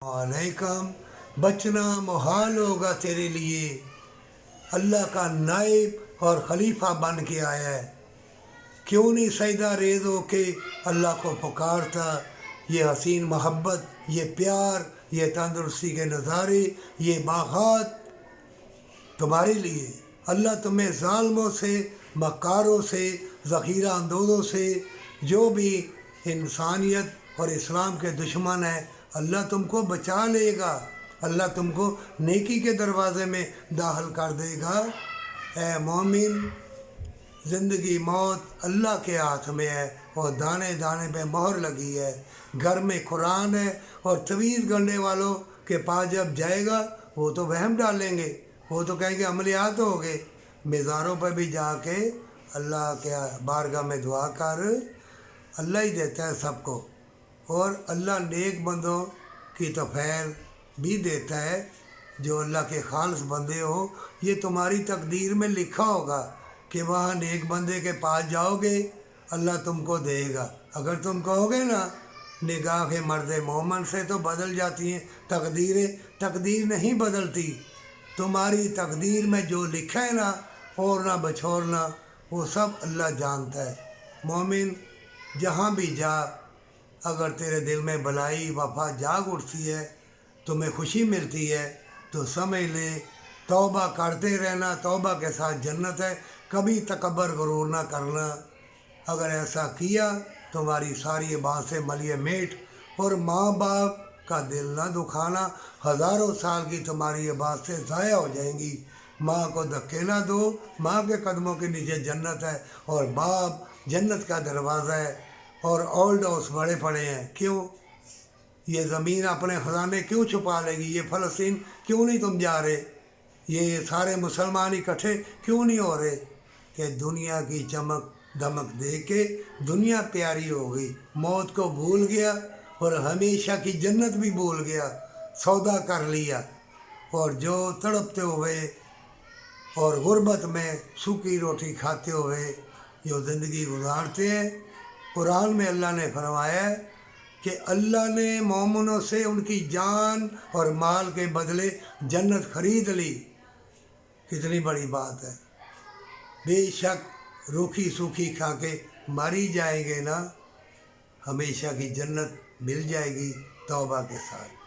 अलैकम, बचना मुहाल होगा तेरे लिए। अल्लाह का नाइब और खलीफा बन के आया है, क्यों नहीं सजदा रेज हो के अल्लाह को पुकारता। ये हसीन मोहब्बत, ये प्यार, ये तंदुरुस्ती के नज़ारे, ये बागात तुम्हारे लिए। अल्लाह तुम्हें ज़ालिमों से, मक्कारों से, ज़ख़ीरा अंदोज़ों से, जो भी इंसानियत और इस्लाम के दुश्मन हैं, अल्लाह तुमको बचा लेगा। अल्लाह तुमको नेकी के दरवाज़े में दाखिल कर देगा। ए मोमिन, ज़िंदगी मौत अल्लाह के हाथ में है और दाने दाने पे मोहर लगी है। घर में कुरान है और तवीज़ गढ़ने वालों के पास जब जाएगा वो तो वहम डालेंगे, वो तो कहेंगे अमलियात हो गए। मज़ारों पर भी जाके अल्लाह के बारगाह में दुआ कर, अल्लाह ही देता है सबको। और अल्लाह नेक बंदों की तौफीक भी देता है। जो अल्लाह के खालिस बंदे हो, ये तुम्हारी तकदीर में लिखा होगा कि वहाँ नेक बंदे के पास जाओगे, अल्लाह तुमको देगा। अगर तुम कहोगे ना निगाह मर्द मोमन से तो बदल जाती हैं तकदीरें, तकदीर नहीं बदलती। तुम्हारी तकदीर में जो लिखा है ना, ओढ़ना बछोड़ना, वो सब अल्लाह जानता है। मोमिन, जहाँ भी जा, अगर तेरे दिल में भलाई वफा जाग उठती है, तुम्हें खुशी मिलती है, तो समझ ले तौबा करते रहना। तौबा के साथ जन्नत है, कभी तकब्बर गुरूर ना करना। अगर ऐसा किया तुम्हारी सारी बात से मलिए मेट। और माँ बाप का दिल ना दुखाना, हज़ारों साल की तुम्हारी बात से ज़ाया हो जाएंगी। माँ को धक्के ना दो, माँ के कदमों के नीचे जन्नत है और बाप जन्नत का दरवाज़ा है। और ओल्ड हाउस बड़े पड़े हैं, क्यों? ये ज़मीन अपने ख़जाने क्यों छुपा लेगी? ये फ़लस्तीन क्यों नहीं तुम जा रहे? ये सारे मुसलमान इकट्ठे क्यों नहीं हो रहे? कि दुनिया की चमक दमक देख के दुनिया प्यारी हो गई, मौत को भूल गया और हमेशा की जन्नत भी भूल गया, सौदा कर लिया। और जो तड़पते हुए और गुर्बत में सूखी रोटी खाते हुए जो ज़िंदगी गुजारते हैं, कुरान में अल्लाह ने फरमाया है कि अल्लाह ने मोमिनों से उनकी जान और माल के बदले जन्नत खरीद ली। कितनी बड़ी बात है। बेशक रूखी सूखी खा के मर ही जाएंगे ना, हमेशा की जन्नत मिल जाएगी तौबा के साथ।